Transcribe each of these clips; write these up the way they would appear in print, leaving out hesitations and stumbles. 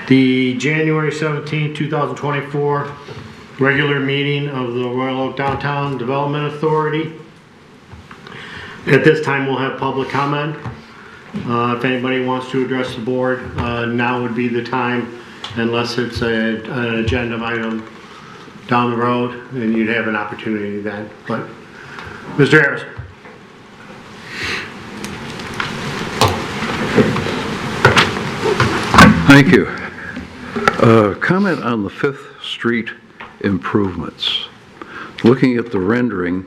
The January 17, 2024 regular meeting of the Royal Oak Downtown Development Authority. At this time, we'll have public comment. If anybody wants to address the board, now would be the time, unless it's an agenda item down the road, and you'd have an opportunity then. But, Mr. Harris. Thank you. Comment on the 5th Street improvements. Looking at the rendering,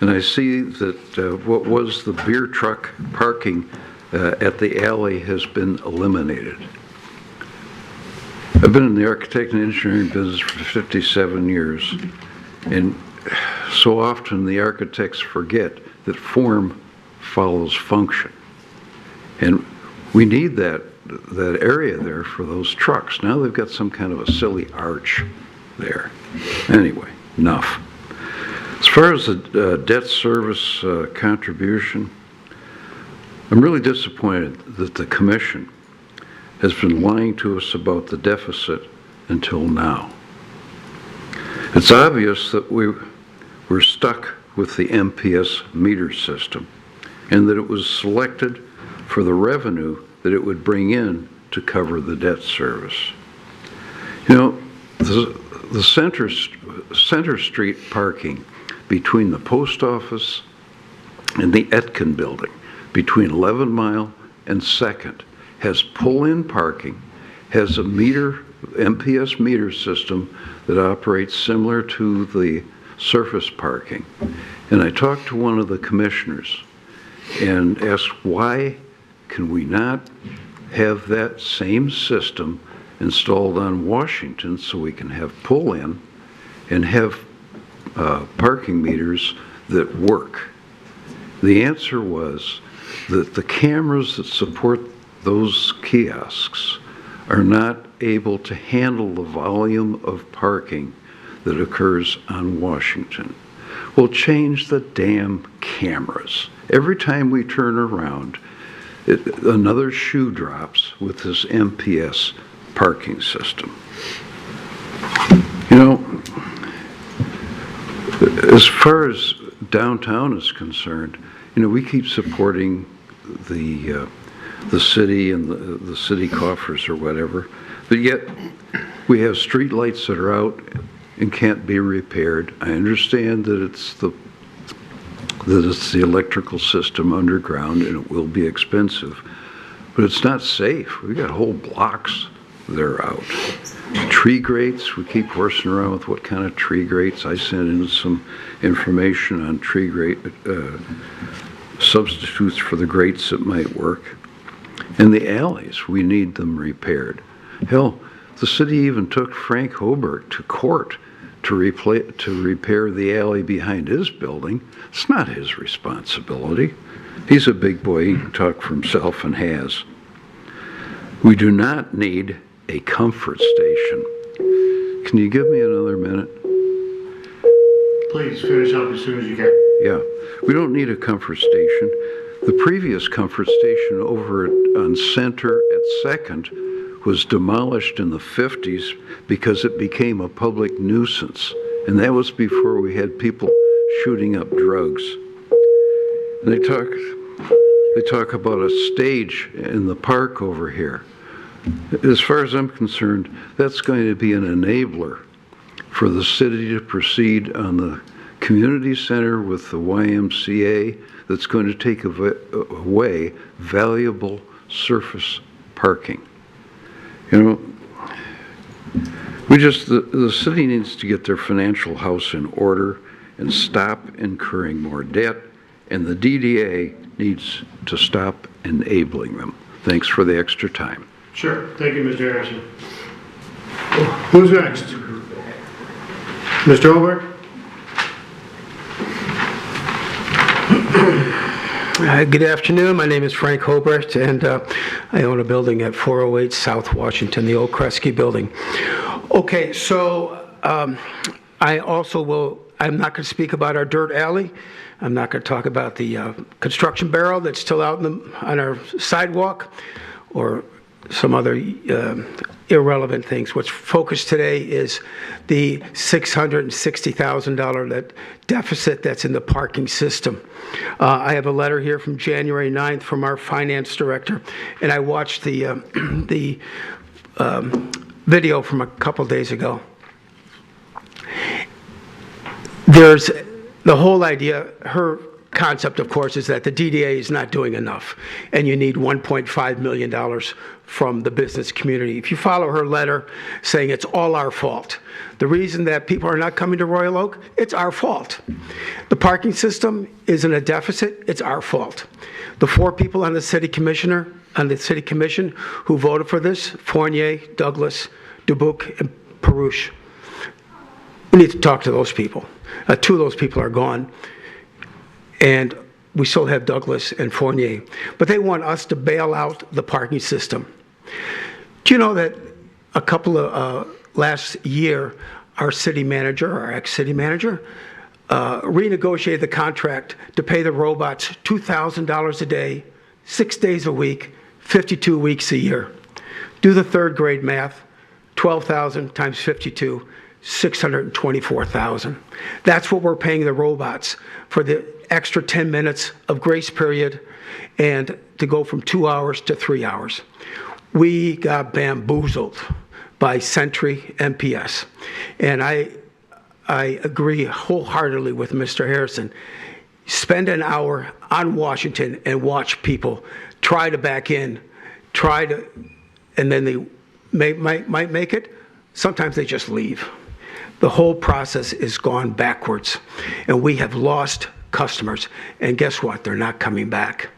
and I see that what was the beer truck parking at the alley has been eliminated. I've been in the architect and engineering business for 57 years, and so often the architects forget that form follows function. And we need that area there for those trucks. Now they've got some kind of a silly arch there. Anyway, enough. As far as the debt service contribution, I'm really disappointed that the commission has been lying to us about the deficit until now. It's obvious that we're stuck with the MPS meter system, and that it was selected for the revenue that it would bring in to cover the debt service. You know, the Center Street parking between the post office and the Etkin building, between 11 Mile and 2nd, has pull-in parking, has a MPS meter system that operates similar to the surface parking. And I talked to one of the commissioners and asked, why can we not have that same system installed on Washington so we can have pull-in and have parking meters that work? The answer was that the cameras that support those kiosks are not able to handle the volume of parking that occurs on Washington. Well, change the damn cameras. Every time we turn around, another shoe drops with this MPS parking system. You know, as far as downtown is concerned, you know, we keep supporting the city and the city coffers or whatever, but yet we have street lights that are out and can't be repaired. I understand that it's the electrical system underground and it will be expensive, but it's not safe. We've got whole blocks that are out. Tree grates, we keep horsing around with what kind of tree grates. I sent in some information on tree grate substitutes for the grates that might work. And the alleys, we need them repaired. Hell, the city even took Frank Hobart to court to repair the alley behind his building. It's not his responsibility. He's a big boy, he can talk for himself and has. We do not need a comfort station. Can you give me another minute? Please finish up as soon as you can. Yeah, we don't need a comfort station. The previous comfort station over on Center at 2nd was demolished in the 50s because it became a public nuisance. And that was before we had people shooting up drugs. And they talk about a stage in the park over here. As far as I'm concerned, that's going to be an enabler for the city to proceed on the community center with the YMCA that's going to take away valuable surface parking. You know, the city needs to get their financial house in order and stop incurring more debt, and the DDA needs to stop enabling them. Thanks for the extra time. Sure. Thank you, Mr. Harrison. Who's next? Mr. Hobart? Good afternoon. My name is Frank Hobart, and I own a building at 408 South Washington, the old Kresge building. Okay, so I also I'm not going to speak about our dirt alley. I'm not going to talk about the construction barrel that's still out on our sidewalk, or some other irrelevant things. What's focused today is the $660,000 deficit that's in the parking system. I have a letter here from January 9th from our finance director, and I watched the video from a couple days ago. There's the whole idea, her concept, of course, is that the DDA is not doing enough, and you need $1.5 million from the business community. If you follow her letter saying it's all our fault, the reason that people are not coming to Royal Oak, it's our fault. The parking system is in a deficit, it's our fault. The 4 people on the city commission who voted for this, Fournier, Douglas, Dubuque, and Peruche. We need to talk to those people. 2 of those people are gone. And we still have Douglas and Fournier. But they want us to bail out the parking system. Do you know that a couple of, last year, our city manager, our ex-city manager, renegotiated the contract to pay the robots $2,000 a day, 6 days a week, 52 weeks a year. Do the 3rd grade math, 12,000 times 52, 624,000. That's what we're paying the robots for the extra 10 minutes of grace period and to go from 2 hours to 3 hours. We got bamboozled by Sentry MPS. And I agree wholeheartedly with Mr. Harrison. Spend an hour on Washington and watch people try to back in, and then they might make it. Sometimes they just leave. The whole process is gone backwards, and we have lost customers. And guess what? They're not coming back.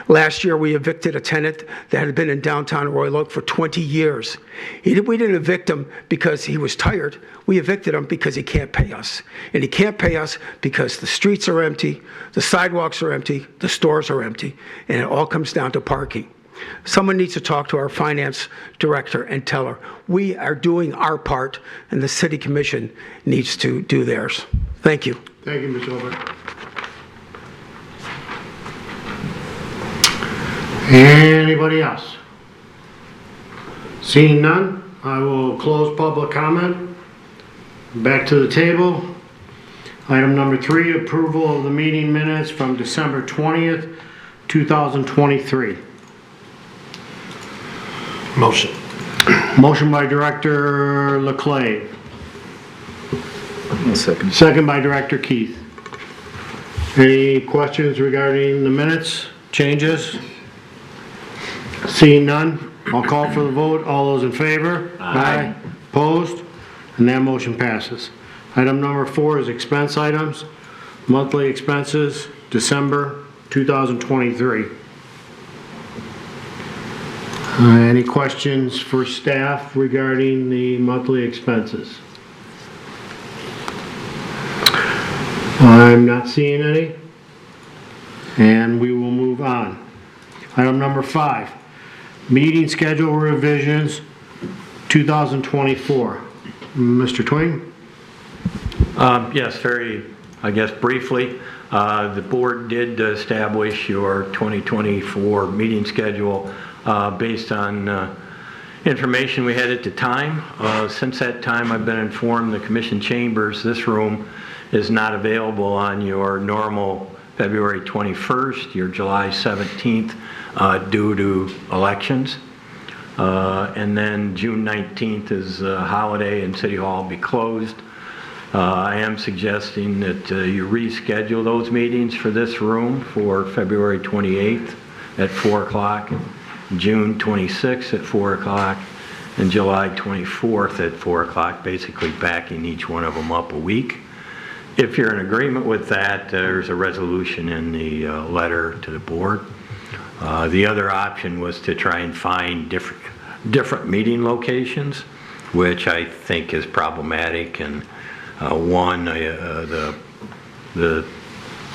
Last year, we evicted a tenant that had been in downtown Royal Oak for 20 years. We didn't evict him because he was tired. We evicted him because he can't pay us. And he can't pay us because the streets are empty, the sidewalks are empty, the stores are empty, and it all comes down to parking. Someone needs to talk to our finance director and tell her, we are doing our part, and the city commission needs to do theirs. Thank you. Thank you, Mr. Holbert. Anybody else? Seeing none, I will close public comment. Back to the table. Item number 3, approval of the meeting minutes from December 20th, 2023. Motion. Motion by Director Leclave. Second. Second by Director Keith. Any questions regarding the minutes, changes? Seeing none, I'll call for the vote. All those in favor? Aye. Opposed? And that motion passes. Item number 4 is expense items. Monthly expenses, December 2023. Any questions for staff regarding the monthly expenses? I'm not seeing any. And we will move on. Item number 5, meeting schedule revisions 2024. Mr. Twain? Yes, briefly. The board did establish your 2024 meeting schedule based on information we had at the time. Since that time, I've been informed the commission chambers, this room is not available on your normal February 21st, your July 17th, due to elections. And then June 19th is a holiday and City Hall will be closed. I am suggesting that you reschedule those meetings for this room for February 28th at 4 o'clock, June 26th at 4 o'clock, and July 24th at 4 o'clock, basically backing each one of them up a week. If you're in agreement with that, there's a resolution in the letter to the board. The other option was to try and find different meeting locations, which I think is problematic. And the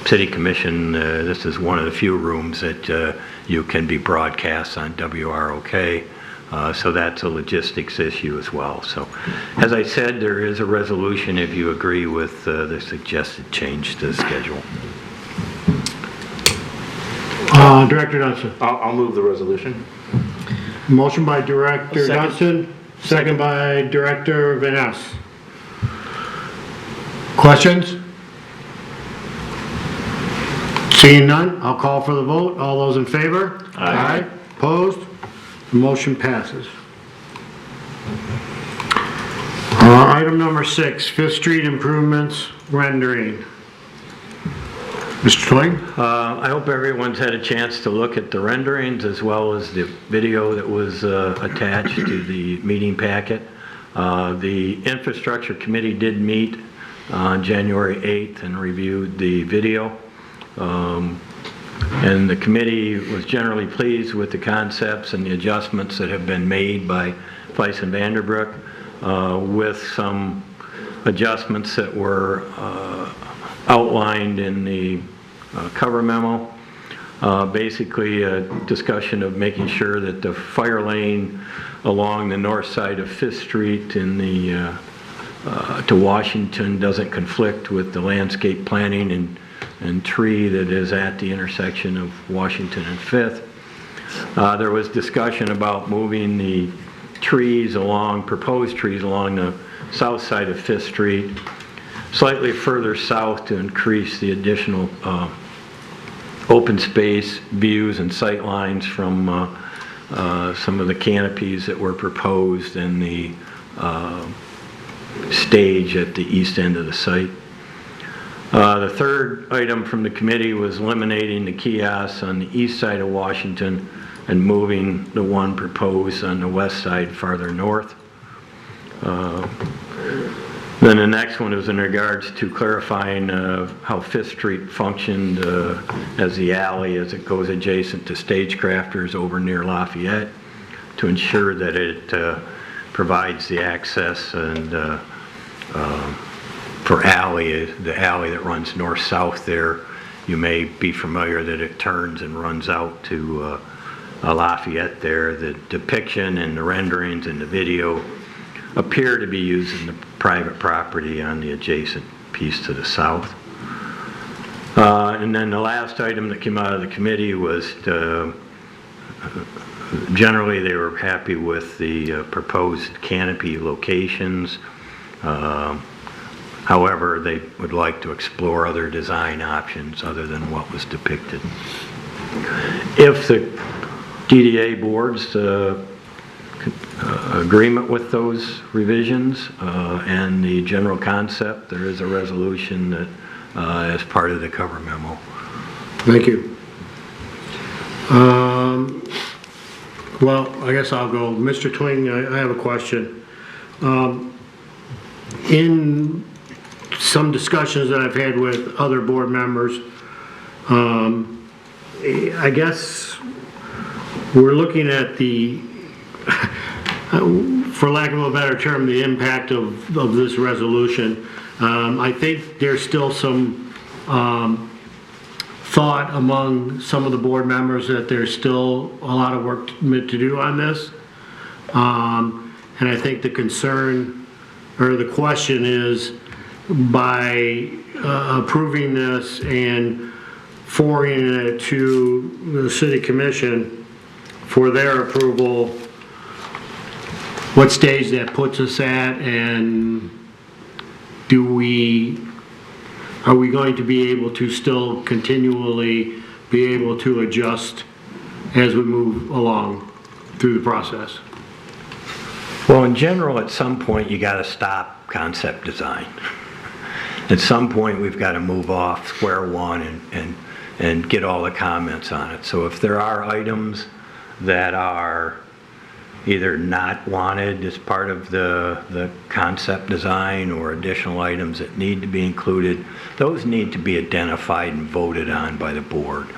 City Commission, this is one of the few rooms that you can be broadcast on WROK. So that's a logistics issue as well. So, as I said, there is a resolution if you agree with the suggested change to the schedule. Director Dunstan. I'll move the resolution. Motion by Director Second. Dunstan, second by Director Van Ness. Questions? Seeing none, I'll call for the vote. All those in favor? Aye. Opposed? The motion passes. Item number 6, Fifth Street improvements rendering. Mr. Twain? I hope everyone's had a chance to look at the renderings as well as the video that was attached to the meeting packet. The Infrastructure Committee did meet on January 8th and reviewed the video. And the committee was generally pleased with the concepts and the adjustments that have been made by Fleiss and Vanderbroek, with some adjustments that were outlined in the cover memo. Basically a discussion of making sure that the fire lane along the north side of Fifth Street in the to Washington doesn't conflict with the landscape planning and tree that is at the intersection of Washington and Fifth. There was discussion about moving the proposed trees along the south side of Fifth Street slightly further south to increase the additional open space views and sight lines from some of the canopies that were proposed in the stage at the east end of the site. The third item from the committee was eliminating the kiosks on the east side of Washington and moving the one proposed on the west side farther north. Then the next one was in regards to clarifying how Fifth Street functioned as the alley as it goes adjacent to Stagecrafters over near Lafayette, to ensure that it provides the access and for the alley that runs north-south there. You may be familiar that it turns and runs out to Lafayette there. The depiction and the renderings and the video appear to be using the private property on the adjacent piece to the south. And then the last item that came out of the committee was generally they were happy with the proposed canopy locations. However, they would like to explore other design options other than what was depicted. If the DDA board's agreement with those revisions and the general concept, there is a resolution that as part of the cover memo. Thank you. Well, I guess I'll go. Mr. Twing, I have a question. In some discussions that I've had with other board members, I guess we're looking at the, for lack of a better term, the impact of this resolution. I think there's still some thought among some of the board members that there's still a lot of work to do on this. And I think the concern or the question is, by approving this and forwarding it to the city commission for their approval, what stage that puts us at, and are we going to be able to still continually be able to adjust as we move along through the process? Well, in general, at some point you got to stop concept design. At some point we've got to move off square one and get all the comments on it. So if there are items that are either not wanted as part of the concept design or additional items that need to be included, those need to be identified and voted on by the board.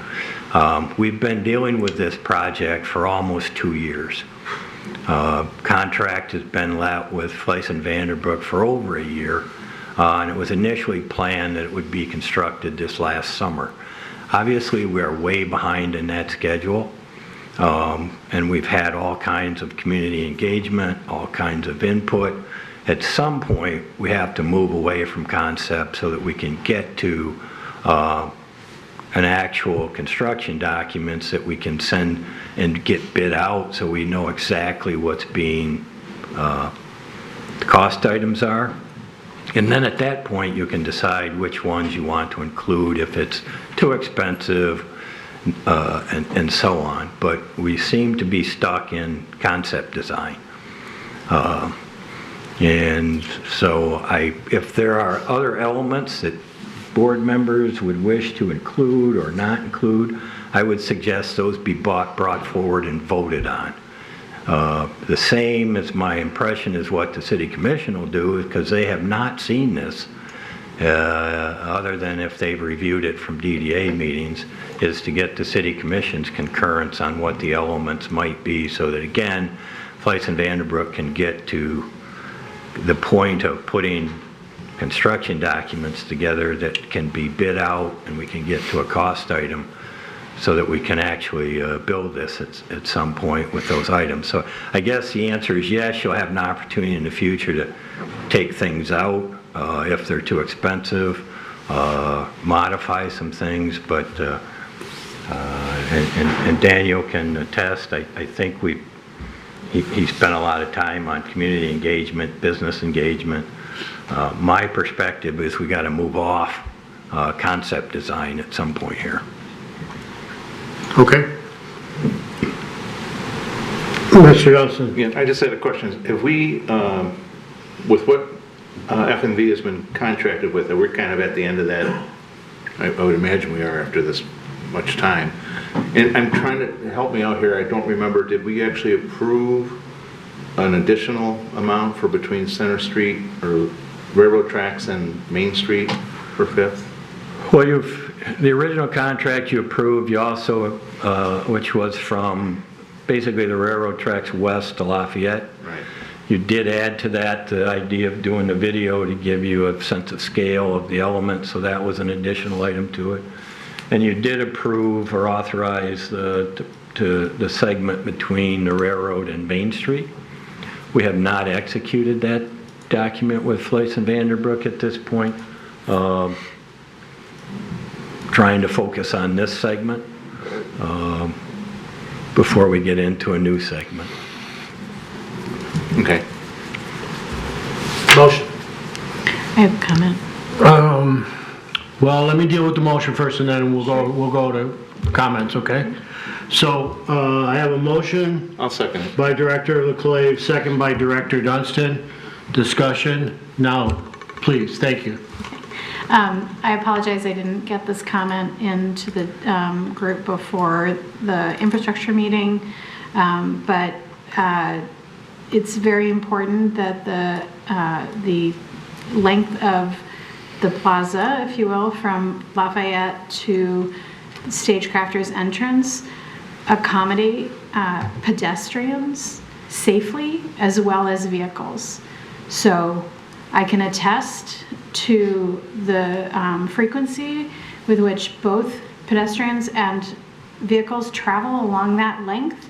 We've been dealing with this project for almost 2 years. Contract has been let with Fleiss and Vanderbroek for over a year, and it was initially planned that it would be constructed this last summer. Obviously, we are way behind in that schedule, and we've had all kinds of community engagement, all kinds of input. At some point, we have to move away from concept so that we can get to an actual construction documents that we can send and get bid out so we know exactly what's being, the cost items are. And then at that point, you can decide which ones you want to include, if it's too expensive, and so on. But we seem to be stuck in concept design. And so if there are other elements that board members would wish to include or not include, I would suggest those be brought forward and voted on. The same as my impression is what the city commission will do, because they have not seen this, other than if they've reviewed it from DDA meetings, is to get the city commission's concurrence on what the elements might be, so that again, Fleiss and Vanderbroek can get to the point of putting construction documents together that can be bid out, and we can get to a cost item so that we can actually build this at some point with those items. So I guess the answer is yes, you'll have an opportunity in the future to take things out if they're too expensive, modify some things, but and Daniel can attest, I think he spent a lot of time on community engagement, business engagement. My perspective is we got to move off concept design at some point here. Okay. Mr. Johnson? Yeah, I just had a question. If we, with what F&V has been contracted with, we're kind of at the end of that, I would imagine we are after this much time. And I'm trying to help me out here. I don't remember, did we actually approve an additional amount for between Center Street or railroad tracks and Main Street for Fifth? Well, the original contract you approved, you also, which was from basically the railroad tracks west to Lafayette. Right. You did add to that the idea of doing the video to give you a sense of scale of the elements, so that was an additional item to it. And you did approve or authorize the segment between the railroad and Main Street. We have not executed that document with Fleiss and Vanderbroek at this point. Trying to focus on this segment before we get into a new segment. Okay. Motion. I have a comment. Well, let me deal with the motion first, and then we'll go to comments, okay? So, I have a motion I'll second it. by Director Leclave, second by Director Dunstan. Discussion now, please, thank you. I apologize, I didn't get this comment into the group before the infrastructure meeting, but it's very important that the length of the plaza, if you will, from Lafayette to Stagecrafters entrance accommodate pedestrians safely as well as vehicles. So I can attest to the frequency with which both pedestrians and vehicles travel along that length.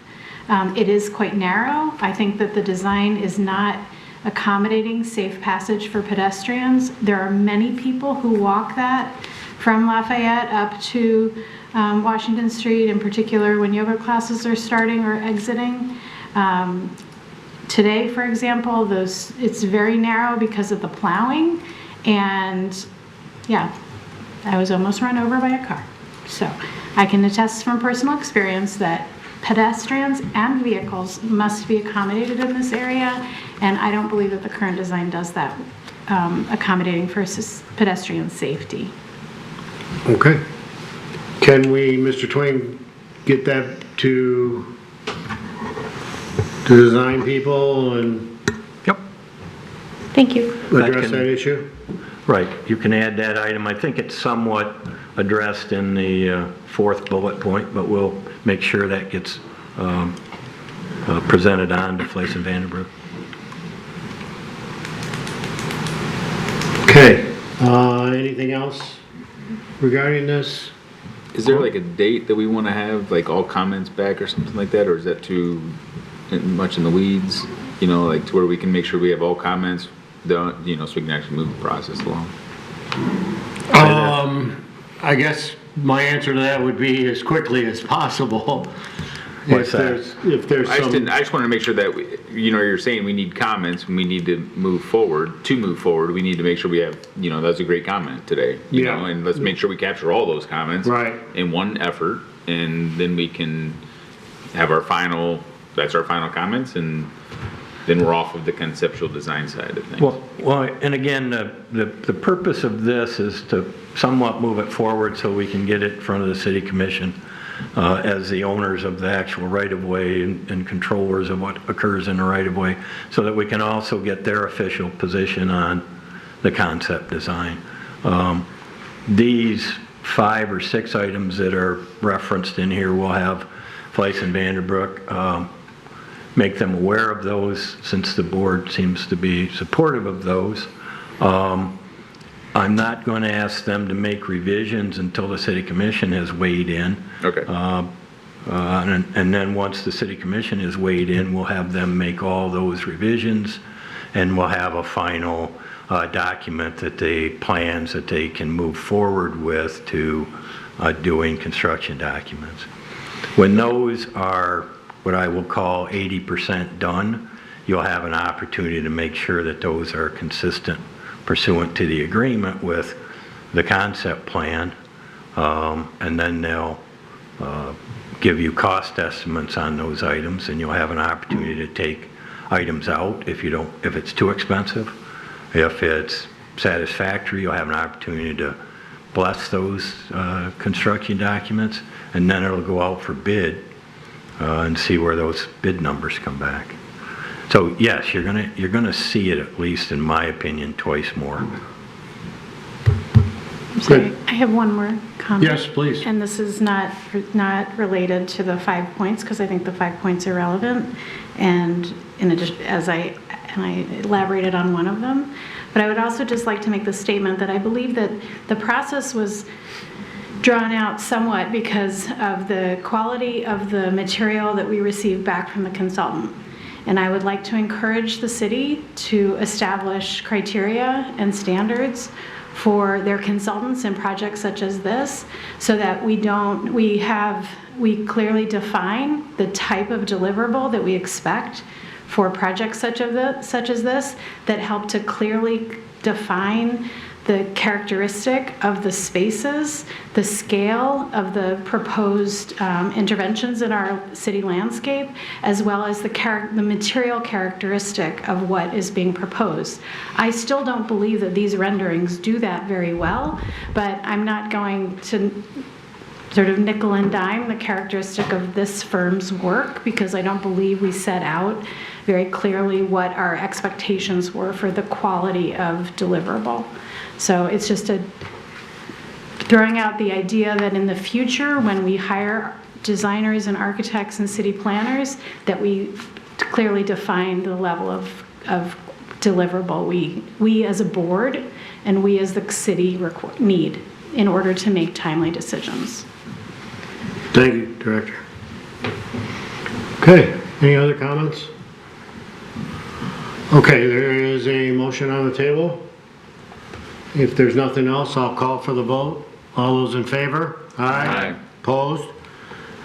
It is quite narrow. I think that the design is not accommodating safe passage for pedestrians. There are many people who walk that from Lafayette up to Washington Street, in particular when yoga classes are starting or exiting. Today, for example, it's very narrow because of the plowing, and yeah, I was almost run over by a car. So I can attest from personal experience that pedestrians and vehicles must be accommodated in this area, and I don't believe that the current design does that, accommodating for pedestrian safety. Okay. Can we, Mr. Twain, get that to the design people and Yep. Thank you. address that issue? Right, you can add that item. I think it's somewhat addressed in the fourth bullet point, but we'll make sure that gets presented on to Fleiss and Vanderbroek. Okay, anything else regarding this? Is there like a date that we want to have, like all comments back or something like that, or is that too much in the weeds? You know, like to where we can make sure we have all comments done, you know, so we can actually move the process along. I guess my answer to that would be as quickly as possible. What's If there's I some, just wanted to make sure that, you're saying we need comments and we need to move forward. To move forward, we need to make sure we have, that's a great comment today, Yeah. and let's make sure we capture all those comments. Right. In one effort, and then we can have that's our final comments, and then we're off of the conceptual design side of things. Well, and again, the purpose of this is to somewhat move it forward so we can get it in front of the city commission as the owners of the actual right-of-way and controllers of what occurs in the right-of-way, so that we can also get their official position on the concept design. These 5 or 6 items that are referenced in here will have Fleiss and Vanderbroek make them aware of those, since the board seems to be supportive of those. I'm not going to ask them to make revisions until the city commission has weighed in. Okay. And then once the city commission is weighed in, we'll have them make all those revisions, and we'll have a final document plans that they can move forward with to doing construction documents. When those are what I will call 80% done, you'll have an opportunity to make sure that those are consistent pursuant to the agreement with the concept plan, and then they'll give you cost estimates on those items, and you'll have an opportunity to take items out if it's too expensive. If it's satisfactory, you'll have an opportunity to bless those construction documents, and then it'll go out for bid and see where those bid numbers come back. So yes, you're gonna see it, at least in my opinion, twice more. I'm sorry, I have one more comment. Yes, please. And this is not related to the 5 points, because I think the 5 points are relevant, and in addition, I elaborated on one of them. But I would also just like to make the statement that I believe that the process was drawn out somewhat because of the quality of the material that we received back from the consultant. And I would like to encourage the city to establish criteria and standards for their consultants in projects such as this, so that we clearly define the type of deliverable that we expect for projects such as this, that help to clearly define the characteristic of the spaces, the scale of the proposed interventions in our city landscape, as well as the material characteristic of what is being proposed. I still don't believe that these renderings do that very well, but I'm not going to sort of nickel and dime the characteristic of this firm's work, because I don't believe we set out very clearly what our expectations were for the quality of deliverable. So it's just throwing out the idea that in the future, when we hire designers and architects and city planners, that we clearly define the level of deliverable we as a board and we as the city need in order to make timely decisions. Thank you, Director. Okay, any other comments? Okay, there is a motion on the table. If there's nothing else, I'll call for the vote. All those in favor? Aye. Opposed?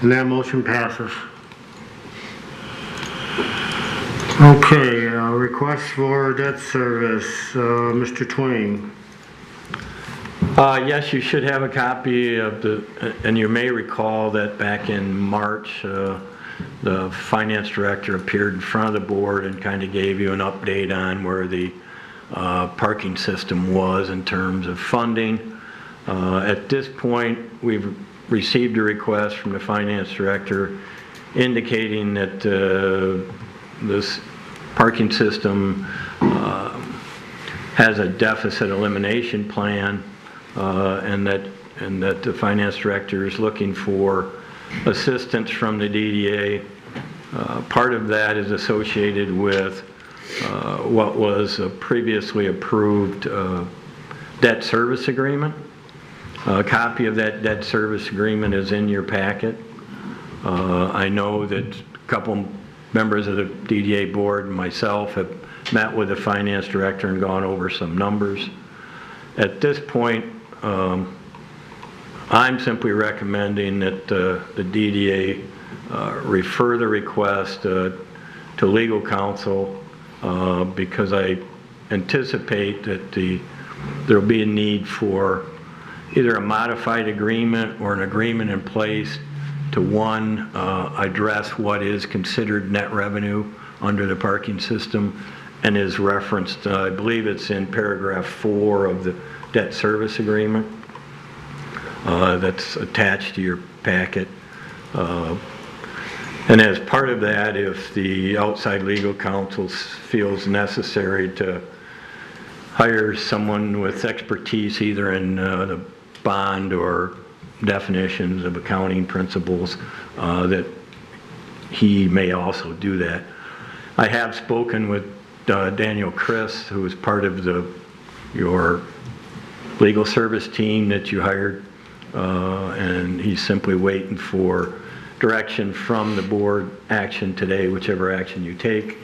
And that motion passes. Okay, request for debt service, Mr. Twain. Yes, you should have a copy of and you may recall that back in March, the finance director appeared in front of the board and kind of gave you an update on where the parking system was in terms of funding. At this point, we've received a request from the finance director indicating that this parking system has a deficit elimination plan, and that the finance director is looking for assistance from the DDA. Part of that is associated with what was a previously approved debt service agreement. A copy of that debt service agreement is in your packet. I know that a couple members of the DDA board and myself have met with the finance director and gone over some numbers. At this point, I'm simply recommending that the DDA refer the request to legal counsel because I anticipate that there'll be a need for either a modified agreement or an agreement in place to, one, address what is considered net revenue under the parking system and is referenced, I believe it's in paragraph 4 of the debt service agreement that's attached to your packet. And as part of that, if the outside legal counsel feels necessary to hire someone with expertise either in the bond or definitions of accounting principles, that he may also do that. I have spoken with Daniel Chris, who is part of your legal service team that you hired, and he's simply waiting for direction from the board action today, whichever action you take.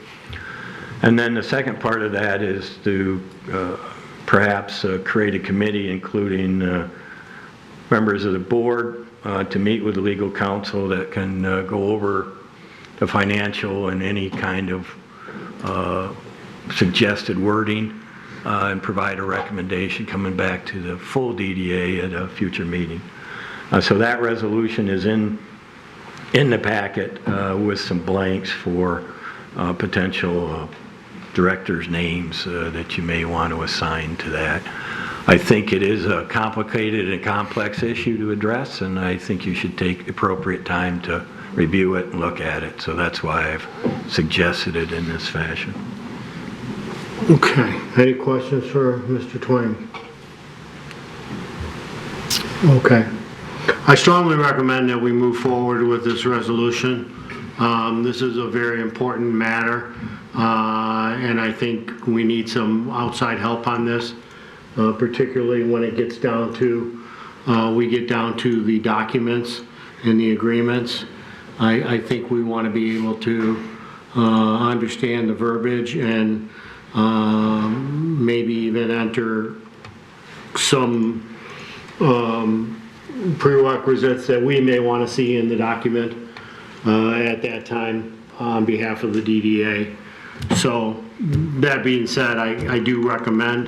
And then the second part of that is to perhaps create a committee including members of the board to meet with the legal counsel that can go over the financial and any kind of suggested wording and provide a recommendation coming back to the full DDA at a future meeting. So that resolution is in the packet with some blanks for potential directors' names that you may want to assign to that. I think it is a complicated and complex issue to address, and I think you should take appropriate time to review it and look at it. So that's why I've suggested it in this fashion. Okay, any questions for Mr. Twain? Okay. I strongly recommend that we move forward with this resolution. This is a very important matter, and I think we need some outside help on this, particularly when it gets down to, we get down to the documents and the agreements. I think we want to be able to understand the verbiage and maybe even enter some prerequisites that we may want to see in the document at that time on behalf of the DDA. So that being said, I do recommend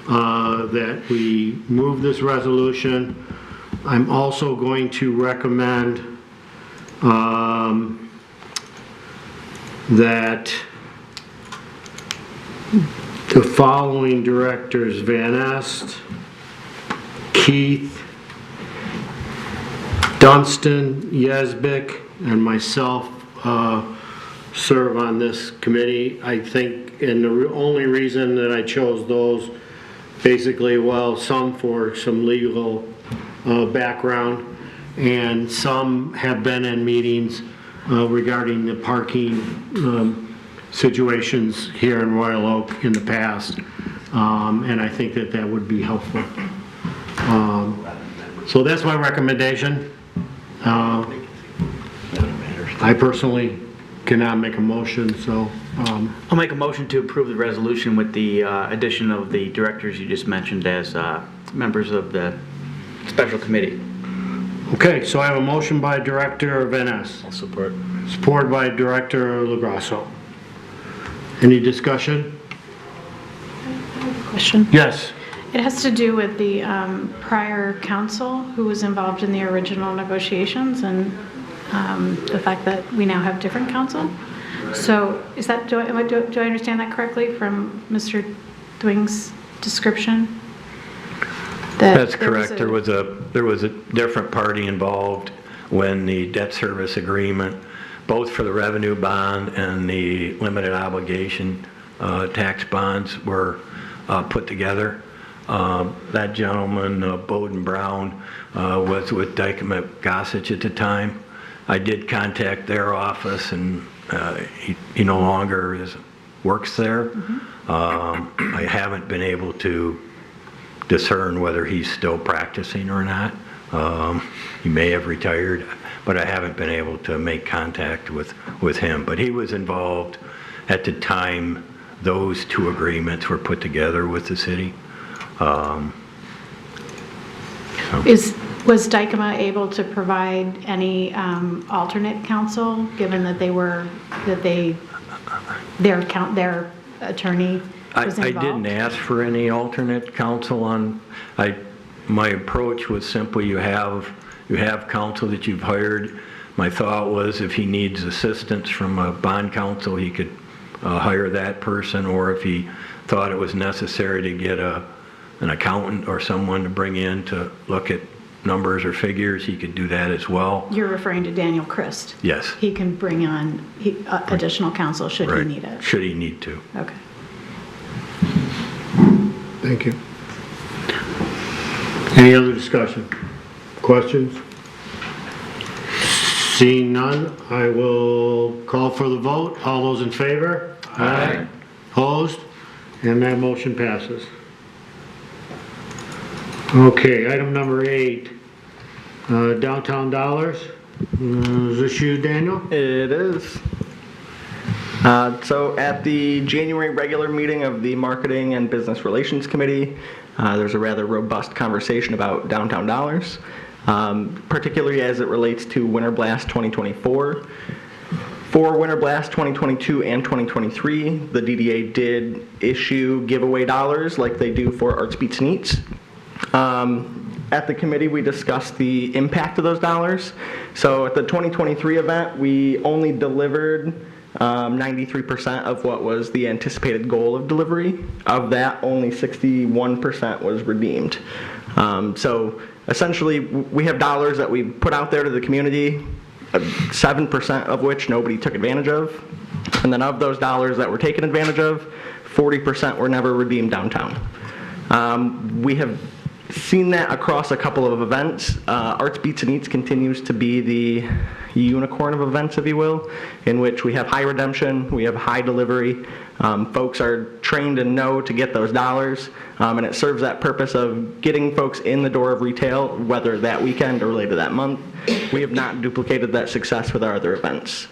that we move this resolution. I'm also going to recommend that the following directors, Van Est, Keith, Dunstan, Yesbick, and myself serve on this committee. I think, and the only reason that I chose those, basically, well, some for some legal background, and some have been in meetings regarding the parking situations here in Royal Oak in the past, and I think that that would be helpful. So that's my recommendation. I personally cannot make a motion, so. I'll make a motion to approve the resolution with the addition of the directors you just mentioned as members of the special committee. Okay, so I have a motion by Director Van Ness. I'll support. Supported by Director LaGrasso. Any discussion? Question? Yes. It has to do with the prior council who was involved in the original negotiations and the fact that we now have different council. So is that, do I understand that correctly from Mr. Dwing's description? That's correct. There was a different party involved when the debt service agreement, both for the revenue bond and the limited obligation tax bonds, were put together. That gentleman, Bowden Brown, was with Dykeman Gossage at the time. I did contact their office, and he no longer works there. I haven't been able to discern whether he's still practicing or not. He may have retired, but I haven't been able to make contact with him. But he was involved at the time those two agreements were put together with the city. Was Dykema able to provide any alternate counsel, given that their attorney was I involved? didn't ask for any alternate counsel on, my approach was simply you have counsel that you've hired. My thought was if he needs assistance from a bond counsel, he could hire that person, or if he thought it was necessary to get an accountant or someone to bring in to look at numbers or figures, he could do that as well. You're referring to Daniel Christ? Yes. He can bring on additional counsel should he Right. need it? Should he need to. Okay. Thank you. Any other discussion? Questions? Seeing none, I will call for the vote. All those in favor? Aye. Opposed? And that motion passes. Okay, item number 8, downtown dollars. Is this you, Daniel? It is. So at the January regular meeting of the Marketing and Business Relations Committee, there's a rather robust conversation about downtown dollars, particularly as it relates to Winter Blast 2024. For Winter Blast 2022 and 2023, the DDA did issue giveaway dollars like they do for Arts, Beats, and Eats. At the committee, we discussed the impact of those dollars. So at the 2023 event, we only delivered 93% of what was the anticipated goal of delivery. Of that, only 61% was redeemed. So essentially, we have dollars that we put out there to the community, 7% of which nobody took advantage of. And then of those dollars that were taken advantage of, 40% were never redeemed downtown. We have seen that across a couple of events. Arts, Beats, and Eats continues to be the unicorn of events, if you will, in which we have high redemption, we have high delivery. Folks are trained and know to get those dollars, and it serves that purpose of getting folks in the door of retail, whether that weekend or later that month. We have not duplicated that success with our other events,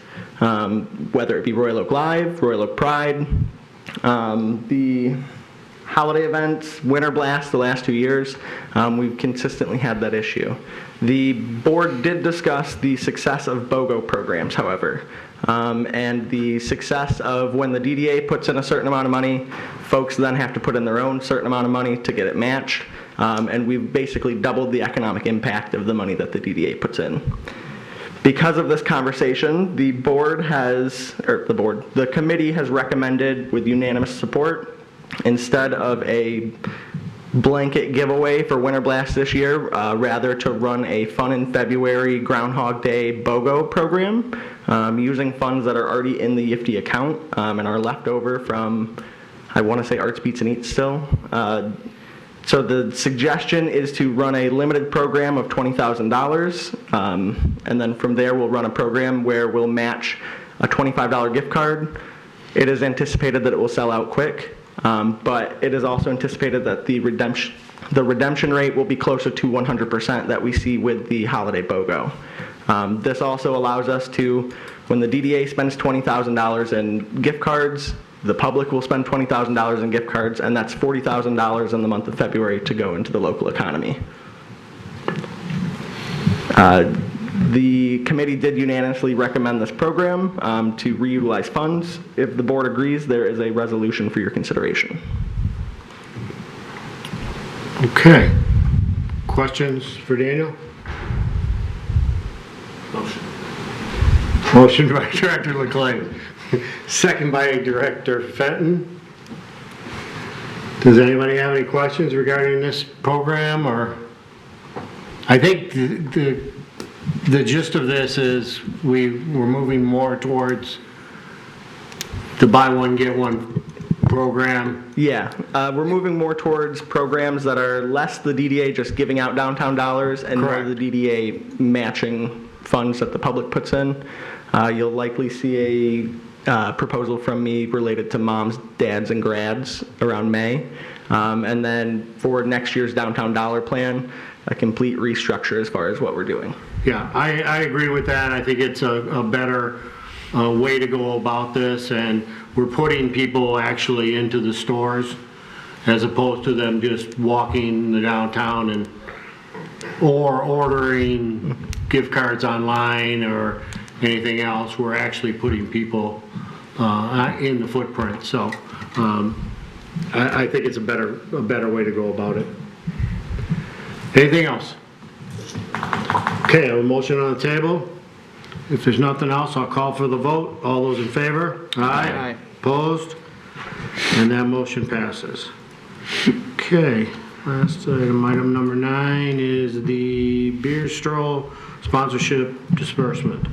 whether it be Royal Oak Live, Royal Oak Pride, the holiday events, Winter Blast the last 2 years, we've consistently had that issue. The board did discuss the success of BOGO programs, however, and the success of when the DDA puts in a certain amount of money, folks then have to put in their own certain amount of money to get it matched, and we've basically doubled the economic impact of the money that the DDA puts in. Because of this conversation, the committee has recommended with unanimous support, instead of a blanket giveaway for Winter Blast this year, rather to run a Fun in February Groundhog Day BOGO program, using funds that are already in the YIFT account and are left over from, I want to say, Arts, Beats, and Eats still. So the suggestion is to run a limited program of $20,000, and then from there we'll run a program where we'll match a $25 gift card. It is anticipated that it will sell out quick. But it is also anticipated that the redemption rate will be closer to 100% that we see with the holiday BOGO. This also allows us to, when the DDA spends $20,000 in gift cards, the public will spend $20,000 in gift cards, and that's $40,000 in the month of February to go into the local economy. The committee did unanimously recommend this program to reutilize funds. If the board agrees, there is a resolution for your consideration. Okay. Questions for Daniel? Motion by Director LeClain. Second by Director Fenton. Does anybody have any questions regarding this program? Or I think the gist of this is we're moving more towards the buy one, get one program. Yeah, we're moving more towards programs that are less the DDA just giving out downtown dollars and more the DDA matching funds that the public puts in. You'll likely see a proposal from me related to moms, dads, and grads around May. And then for next year's downtown dollar plan, a complete restructure as far as what we're doing. Yeah, I agree with that. I think it's a better way to go about this, and we're putting people actually into the stores as opposed to them just walking the downtown and or ordering gift cards online or anything else. We're actually putting people in the footprint. So I think it's a better way to go about it. Anything else? Okay, I have a motion on the table. If there's nothing else, I'll call for the vote. All those in favor? Aye. Opposed? And that motion passes. Okay, last item number 9 is the beer straw sponsorship disbursement.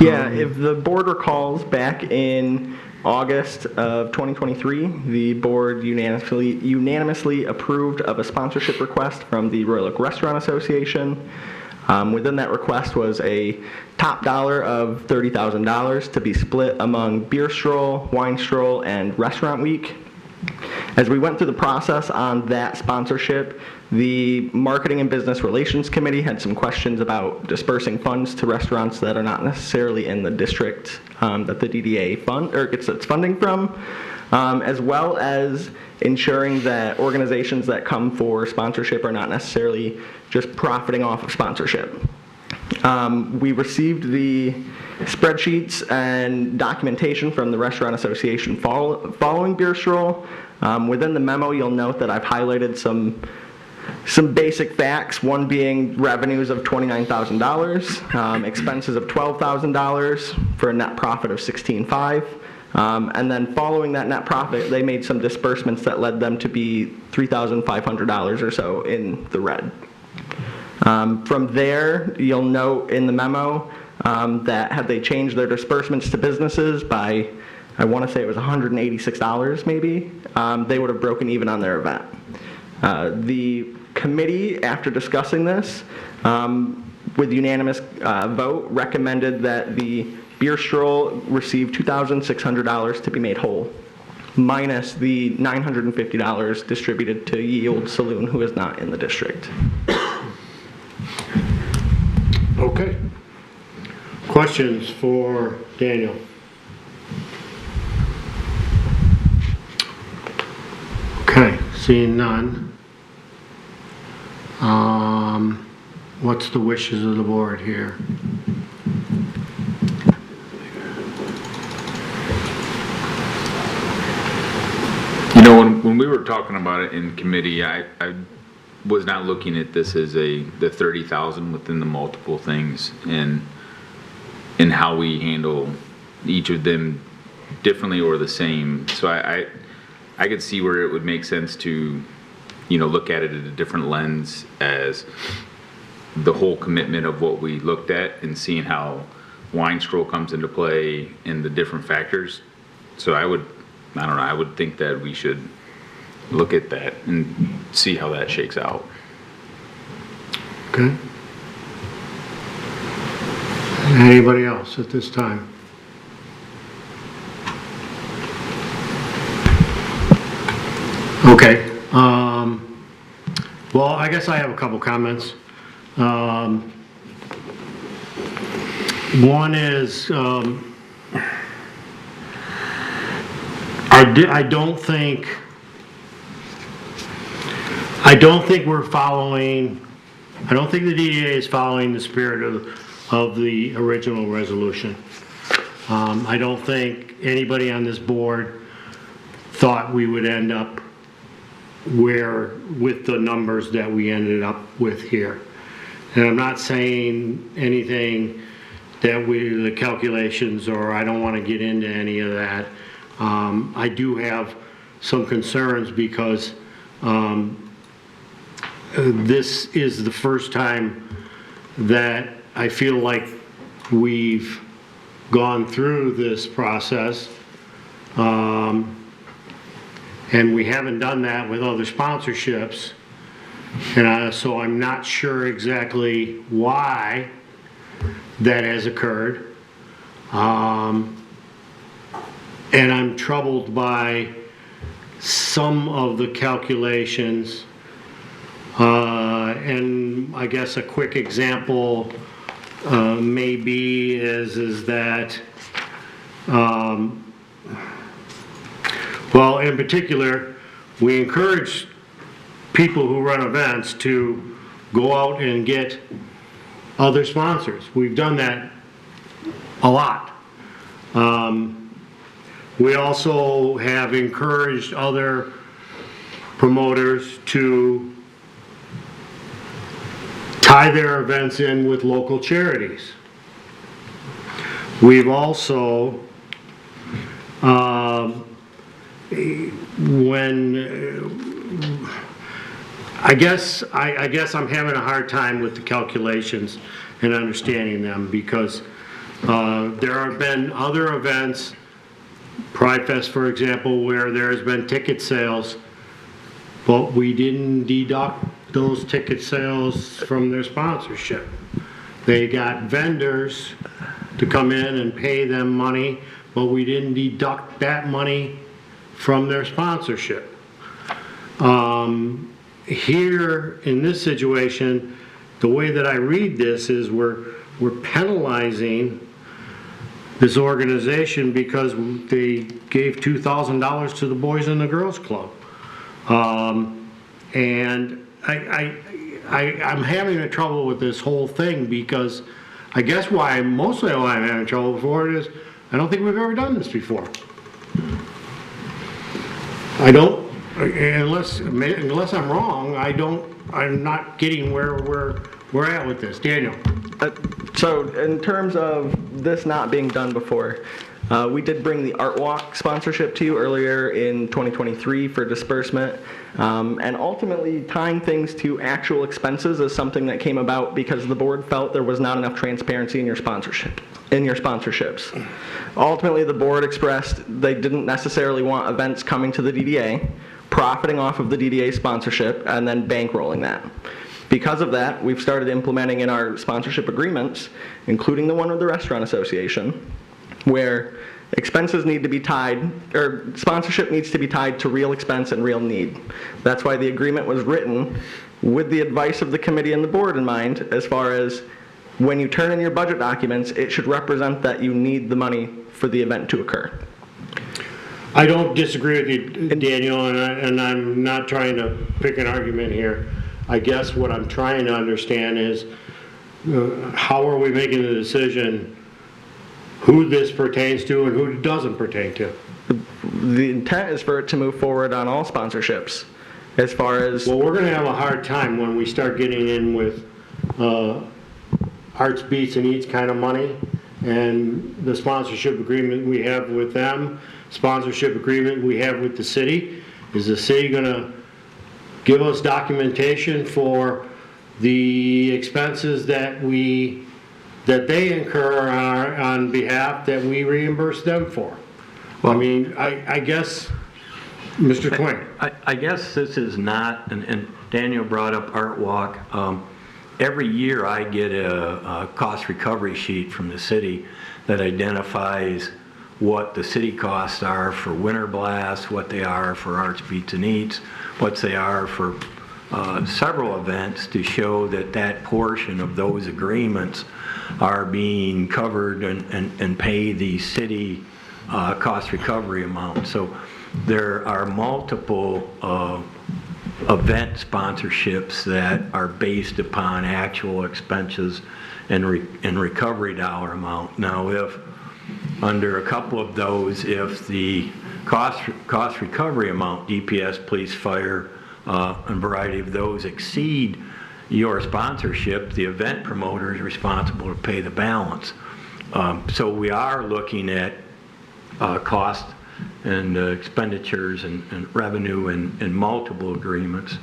Yeah, if the board recalls, back in August of 2023, the board unanimously approved of a sponsorship request from the Royal Oak Restaurant Association. Within that request was a top dollar of $30,000 to be split among Beer Stroll, Wine Stroll, and Restaurant Week. As we went through the process on that sponsorship, the Marketing and Business Relations Committee had some questions about dispersing funds to restaurants that are not necessarily in the district that the DDA gets its funding from, as well as ensuring that organizations that come for sponsorship are not necessarily just profiting off of sponsorship. We received the spreadsheets and documentation from the Restaurant Association following Beer Stroll. Within the memo, you'll note that I've highlighted some basic facts, one being revenues of $29,000, expenses of $12,000 for a net profit of $16,500. And then following that net profit, they made some disbursements that led them to be $3,500 or so in the red. From there, you'll note in the memo that had they changed their disbursements to businesses by, I want to say it was $186 maybe, they would have broken even on their event. The committee, after discussing this, with unanimous vote, recommended that the Beer Stroll receive $2,600 to be made whole, minus the $950 distributed to Ye Olde Saloon, who is not in the district. Okay. Questions for Daniel? Okay, seeing none. What's the wishes of the board here? You know, when we were talking about it in committee, I was not looking at this as the 30,000 within the multiple things and how we handle each of them differently or the same. So I could see where it would make sense to, you know, look at it at a different lens as the whole commitment of what we looked at and seeing how Wine Stroll comes into play and the different factors. So I would think that we should look at that and see how that shakes out. Okay. Anybody else at this time? Okay. Well, I guess I have a couple comments. One is, I don't think we're following, I don't think the DDA is following the spirit of the original resolution. I don't think anybody on this board thought we would end up with the numbers that we ended up with here. And I'm not saying anything that the calculations, or I don't want to get into any of that. I do have some concerns because this is the first time that I feel like we've gone through this process, and we haven't done that with other sponsorships, and so I'm not sure exactly why that has occurred, and I'm troubled by some of the calculations, and I guess a quick example maybe is that, well, in particular, we encourage people who run events to go out and get other sponsors. We've done that a lot. We also have encouraged other promoters to tie their events in with local charities. We've also, I guess I'm having a hard time with the calculations and understanding them, because there have been other events, Pride Fest, for example, where there has been ticket sales, but we didn't deduct those ticket sales from their sponsorship. They got vendors to come in and pay them money, but we didn't deduct that money from their sponsorship. Here, in this situation, the way that I read this is we're penalizing this organization because they gave $2,000 to the Boys and the Girls Club. And I'm having a trouble with this whole thing, because I guess mostly why I'm having trouble for it is I don't think we've ever done this before. Unless I'm wrong, I'm not getting where we're at with this. Daniel. So in terms of this not being done before, we did bring the Art Walk sponsorship to you earlier in 2023 for disbursement, and ultimately tying things to actual expenses is something that came about because the board felt there was not enough transparency in your sponsorships. Ultimately, the board expressed they didn't necessarily want events coming to the DDA, profiting off of the DDA sponsorship, and then bankrolling that. Because of that, we've started implementing in our sponsorship agreements, including the one with the Restaurant Association, where expenses need to be tied, or sponsorship needs to be tied to real expense and real need. That's why the agreement was written with the advice of the committee and the board in mind, as far as when you turn in your budget documents, it should represent that you need the money for the event to occur. I don't disagree with you, Daniel, and I'm not trying to pick an argument here. I guess what I'm trying to understand is how are we making the decision who this pertains to and who it doesn't pertain to? The intent is for it to move forward on all sponsorships. As far as... Well, we're going to have a hard time when we start getting in with Arts, Beats, and Eats kind of money, and the sponsorship agreement we have with them, sponsorship agreement we have with the city. Is the city going to give us documentation for the expenses that they incur on behalf that we reimburse them for? Well, I mean, I guess, Mr. Twing. I guess this is not, and Daniel brought up Art Walk. Every year I get a cost recovery sheet from the city that identifies what the city costs are for Winter Blast, what they are for Arts, Beats, and Eats, what they are for several events, to show that that portion of those agreements are being covered and pay the city cost recovery amount. So there are multiple event sponsorships that are based upon actual expenses and recovery dollar amount. Now, if under a couple of those, if the cost recovery amount, DPS, police, fire, and a variety of those exceed your sponsorship, the event promoter is responsible to pay the balance. So we are looking at cost and expenditures and revenue in multiple agreements.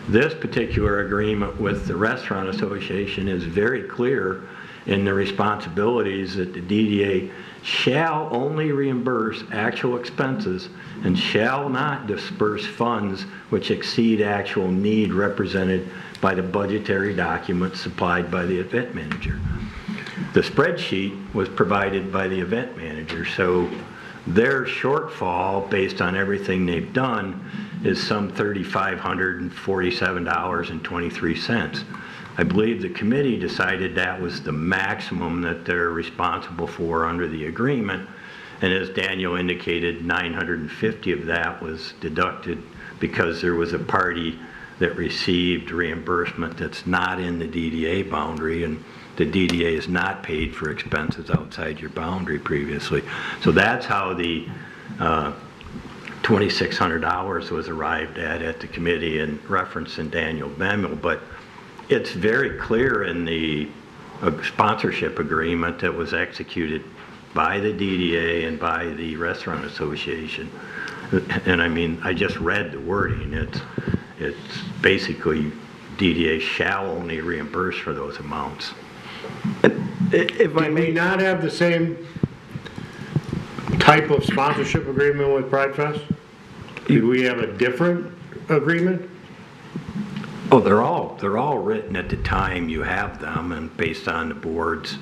This particular agreement with the Restaurant Association is very clear in the responsibilities that the DDA shall only reimburse actual expenses and shall not disperse funds which exceed actual need represented by the budgetary documents supplied by the event manager. The spreadsheet was provided by the event manager, so their shortfall, based on everything they've done, is some $3,547.23. I believe the committee decided that was the maximum that they're responsible for under the agreement, and as Daniel indicated, 950 of that was deducted because there was a party that received reimbursement that's not in the DDA boundary, and the DDA is not paid for expenses outside your boundary previously. So that's how the $2,600 was arrived at the committee and referenced in Daniel memo, but it's very clear in the sponsorship agreement that was executed by the DDA and by the Restaurant Association. And I mean, I just read the wording. It's basically DDA shall only reimburse for those amounts. If I Did we may, not have the same type of sponsorship agreement with Pride Fest? Did we have a different agreement? Oh, they're all written at the time you have them, and based on the board's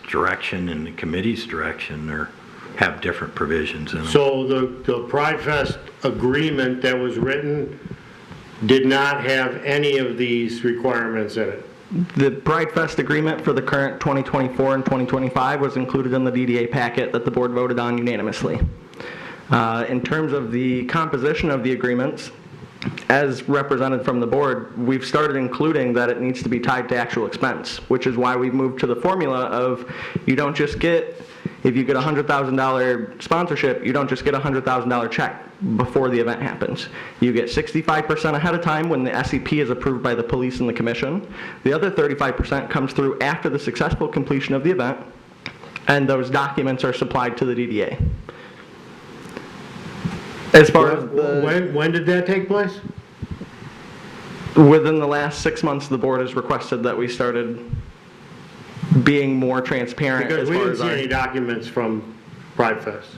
direction and the committee's direction, or have different provisions in them. So the Pride Fest agreement that was written did not have any of these requirements in it? the Pride Fest agreement for the current 2024 and 2025 was included in the DDA packet that the board voted on unanimously. In terms of the composition of the agreements, as represented from the board, we've started including that it needs to be tied to actual expense, which is why we've moved to the formula of you don't just get, if you get a $100,000 sponsorship, you don't just get a $100,000 check before the event happens. You get 65% ahead of time when the SEP is approved by the police and the commission. The other 35% comes through after the successful completion of the event, and those documents are supplied to the DDA. As far as the, When did that take place? within the last 6 months, the board has requested that we started being more transparent Because as we far didn't as see our... any documents from Pride Fest.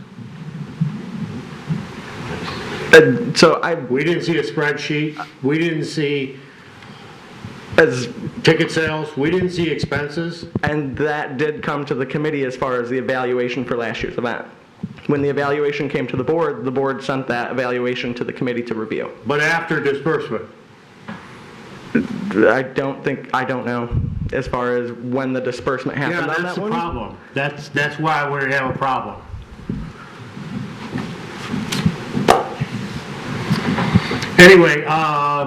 So I, We didn't see a spreadsheet. We didn't see as, ticket sales. We didn't see expenses. and that did come to the committee as far as the evaluation for last year's event. When the evaluation came to the board sent that evaluation to the committee to review. But after disbursement. I don't know as far as when the disbursement Yeah, happened on that's that the one. problem. That's why we have a problem. Anyway, I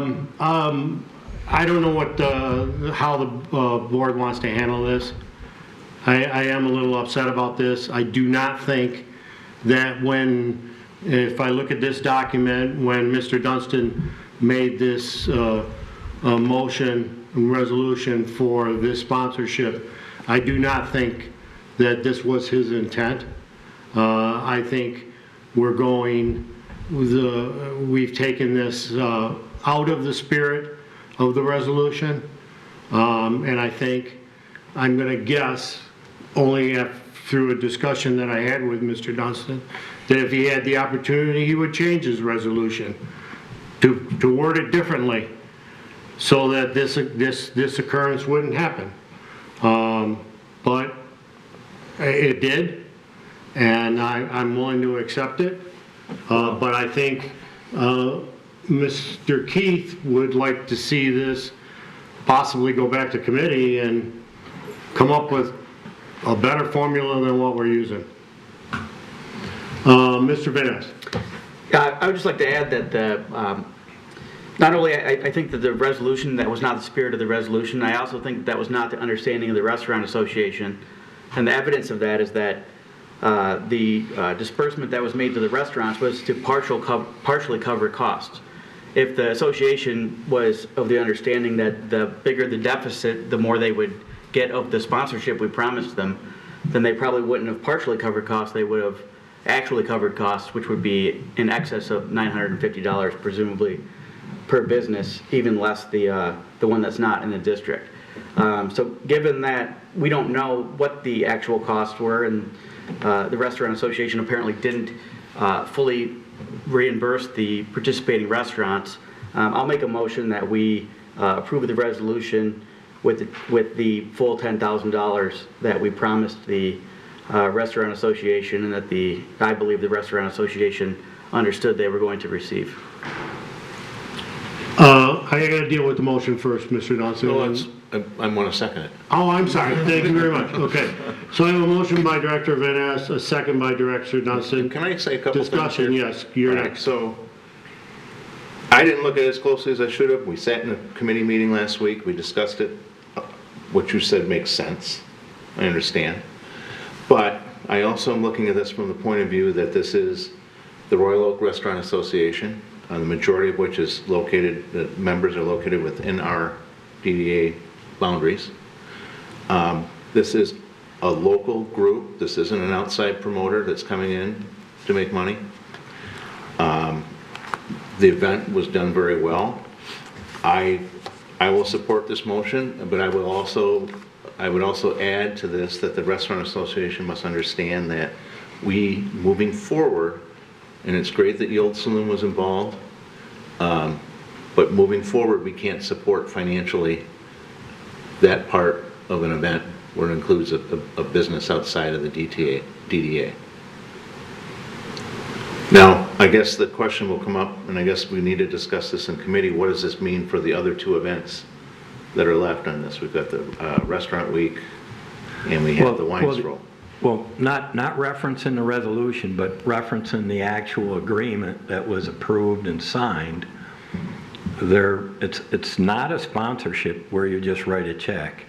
don't know what, how the board wants to handle this. I am a little upset about this. I do not think that if I look at this document, when Mr. Dunstan made this motion and resolution for this sponsorship, I do not think that this was his intent. I think we've taken this out of the spirit of the resolution, and I think, I'm going to guess, only through a discussion that I had with Mr. Dunstan, that if he had the opportunity, he would change his resolution to word it differently so that this occurrence wouldn't happen. But it did, and I'm willing to accept it. But I think Mr. Keith would like to see this possibly go back to committee and come up with a better formula than what we're using. Mr. Vines. I would just like to add that not only I think that the resolution, that was not the spirit of the resolution, I also think that was not the understanding of the Restaurant Association. And the evidence of that is that the disbursement that was made to the restaurants was to partially cover costs. If the association was of the understanding that the bigger the deficit, the more they would get of the sponsorship we promised them, then they probably wouldn't have partially covered costs, they would have actually covered costs, which would be in excess of $950 presumably per business, even less the one that's not in the district. So given that we don't know what the actual costs were, and the Restaurant Association apparently didn't fully reimburse the participating restaurants, I'll make a motion that we approve the resolution with the full $10,000 that we promised the Restaurant Association, and that I believe the Restaurant Association understood they were going to receive. I got to deal with the motion first, Mr. Dunstan. I want to second it. Oh, I'm sorry. Thank you very much. Okay. So I have a motion by Director Van Ness, a second by Director Dunstan. Can I say a couple things Discussion, here? yes. You're All right, next. so I didn't look at it as closely as I should have. We sat in a committee meeting last week, we discussed it. What you said makes sense, I understand. But I also am looking at this from the point of view that this is the Royal Oak Restaurant Association, the majority of which is located, the members are located within our DDA boundaries. This is a local group, this isn't an outside promoter that's coming in to make money. The event was done very well. I will support this motion, but I would also add to this that the Restaurant Association must understand that we, moving forward, and it's great that the Old Saloon was involved, but moving forward, we can't support financially that part of an event where it includes a business outside of the DDA. Now, I guess the question will come up, and I guess we need to discuss this in committee, what does this mean for the other two events that are left on this? We've got the Restaurant Week, and we have the wine stroll. Well, not referencing the resolution, but referencing the actual agreement that was approved and signed. It's not a sponsorship where you just write a check.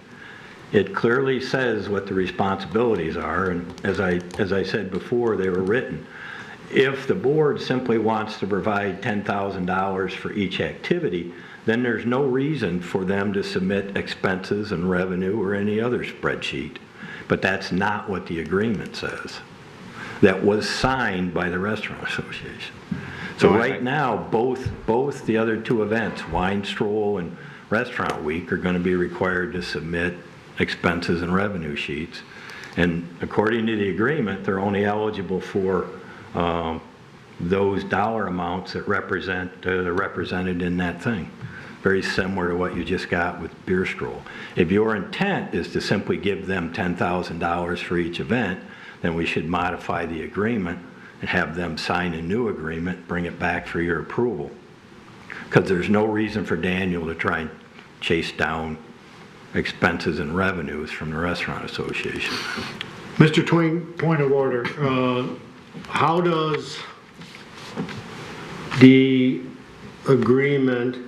It clearly says what the responsibilities are, and as I said before, they were written. If the board simply wants to provide $10,000 for each activity, then there's no reason for them to submit expenses and revenue or any other spreadsheet. But that's not what the agreement says. That was signed by the Restaurant Association. So right now, both the other two events, Wine Stroll and Restaurant Week, are going to be required to submit expenses and revenue sheets. And according to the agreement, they're only eligible for those dollar amounts that represented in that thing. Very similar to what you just got with Beer Stroll. If your intent is to simply give them $10,000 for each event, then we should modify the agreement and have them sign a new agreement, bring it back for your approval. Because there's no reason for Daniel to try and chase down expenses and revenues from the Restaurant Association. Mr. Twain, point of order. How does the agreement,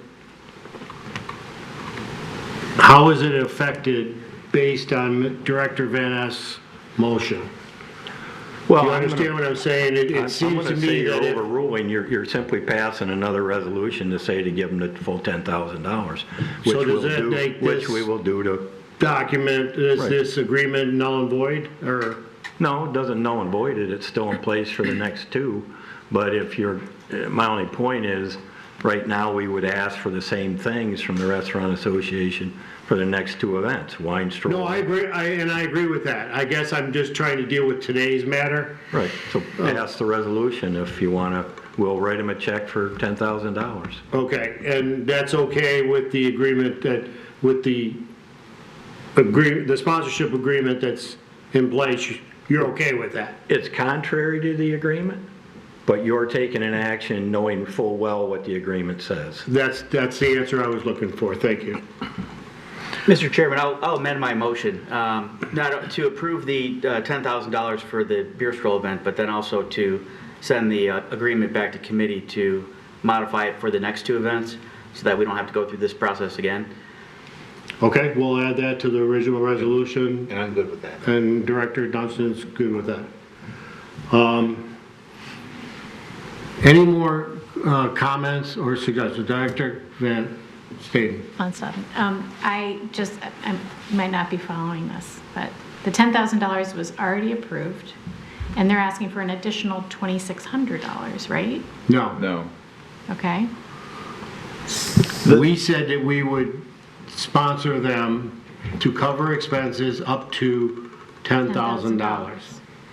how is it affected based on Director Van Ness' motion? Well, Do you understand what I'm saying? It seems to me that you're overruling, you're simply passing another resolution to say to give them the full $10,000, which we will do to... Document, is this agreement null and void, or? No, it doesn't null and void it. It's still in place for the next two. But my only point is, right now we would ask for the same things from the Restaurant Association for the next two events, Wine Stroll. No, I agree, and I agree with that. I guess I'm just trying to deal with today's matter. Right, so pass the resolution if you want to. We'll write them a check for $10,000. Okay, and that's okay with the agreement that, with the sponsorship agreement that's in place, you're okay with that? It's contrary to the agreement, but you're taking an action knowing full well what the agreement says. That's the answer I was looking for, thank you. Mr. Chairman, I'll amend my motion, not to approve the $10,000 for the Beer Stroll event, but then also to send the agreement back to committee to modify it for the next two events, so that we don't have to go through this process again. Okay, we'll add that to the original resolution. And I'm good with that. And Director Dunston's good with that. Any more comments or suggestions? Director Van Staden. On 7. I might not be following this, but the $10,000 was already approved, and they're asking for an additional $2,600, right? No. Okay. We said that we would sponsor them to cover expenses up to $10,000.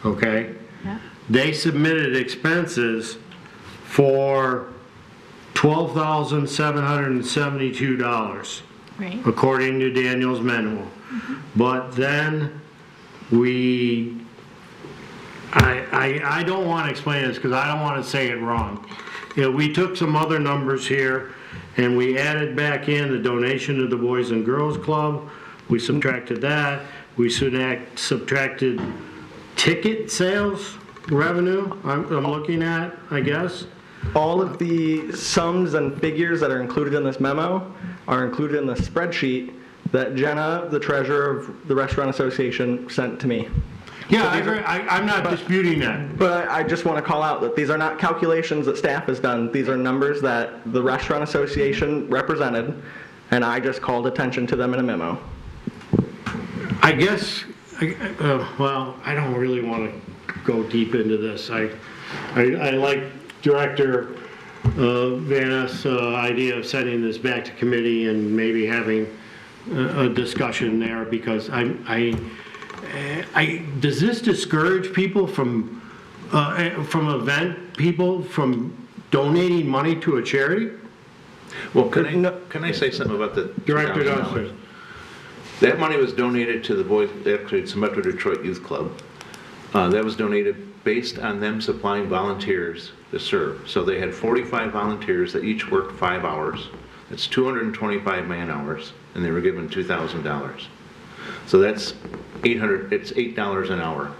Okay? Yeah. They submitted expenses for $12,772, Right. according to Daniel's manual. But then I don't want to explain this because I don't want to say it wrong. You know, we took some other numbers here and we added back in the donation to the Boys and Girls Club. We subtracted that. We subtracted ticket sales revenue, I'm looking at, I guess. all of the sums and figures that are included in this memo are included in the spreadsheet that Jenna, the treasurer of the Restaurant Association, sent to me. Yeah, I'm not disputing that. But I just want to call out that these are not calculations that staff has done. These are numbers that the Restaurant Association represented, and I just called attention to them in a memo. I guess, well, I don't really want to go deep into this. I like Director Van Ness' idea of sending this back to committee and maybe having a discussion there, because does this discourage people from event people from donating money to a charity? Well, can I say something about the Director $2,000? Dunster. That money was donated to the boys, actually, it's the Metro Detroit Youth Club. That was donated based on them supplying volunteers to serve. So they had 45 volunteers that each worked 5 hours. That's 225 man-hours, and they were given $2,000. So that's it's $8 an hour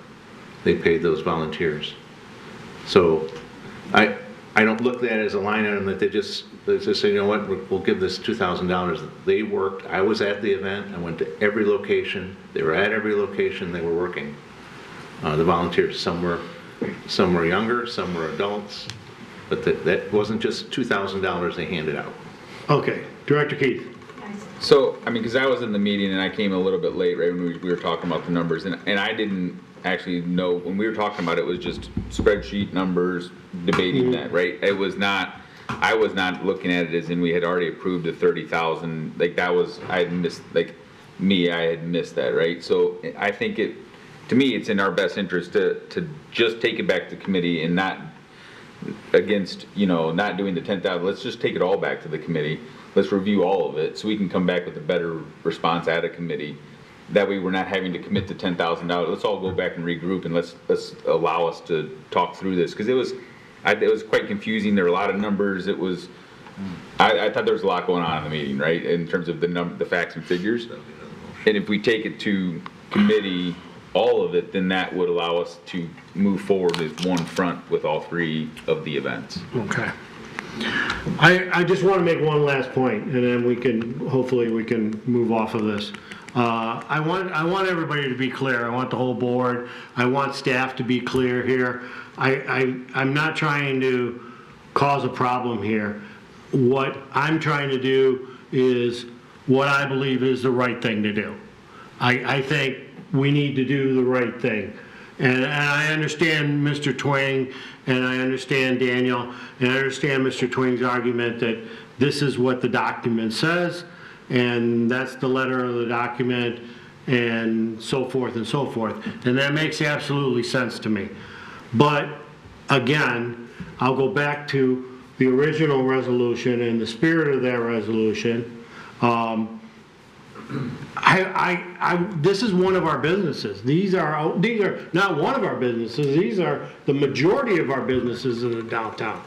they paid those volunteers. So I don't look at that as a line item that they just say, you know what, we'll give this $2,000. They worked. I was at the event. I went to every location. They were at every location. They were working. The volunteers, some were younger, some were adults, but that wasn't just $2,000 they handed out. Okay, Director Keith. So, I mean, because I was in the meeting and I came a little bit late, right, when we were talking about the numbers, and I didn't actually know, when we were talking about it, was just spreadsheet numbers, debating that, right? I was not looking at it as in we had already approved the 30,000, like that was, I had missed, like me, I had missed that, right? So I think to me, it's in our best interest to just take it back to committee and not against, not doing the 10,000, let's just take it all back to the committee. Let's review all of it so we can come back with a better response at a committee. That way we're not having to commit to $10,000. Let's all go back and regroup and let's allow us to talk through this. Because it was quite confusing. There were a lot of numbers. It was, I thought there was a lot going on in the meeting, right? In terms of the facts and figures. And if we take it to committee, all of it, then that would allow us to move forward as one front with all three of the events. Okay. I just want to make one last point, and then hopefully we can move off of this. I want everybody to be clear. I want the whole board. I want staff to be clear here. I'm not trying to cause a problem here. What I'm trying to do is what I believe is the right thing to do. I think we need to do the right thing. And I understand Mr. Twing, and I understand Daniel, and I understand Mr. Twing's argument that this is what the document says, and that's the letter of the document, and so forth and so forth. And that makes absolutely sense to me. But again, I'll go back to the original resolution and the spirit of that resolution. This is one of our businesses. These are not one of our businesses. These are the majority of our businesses in the downtown.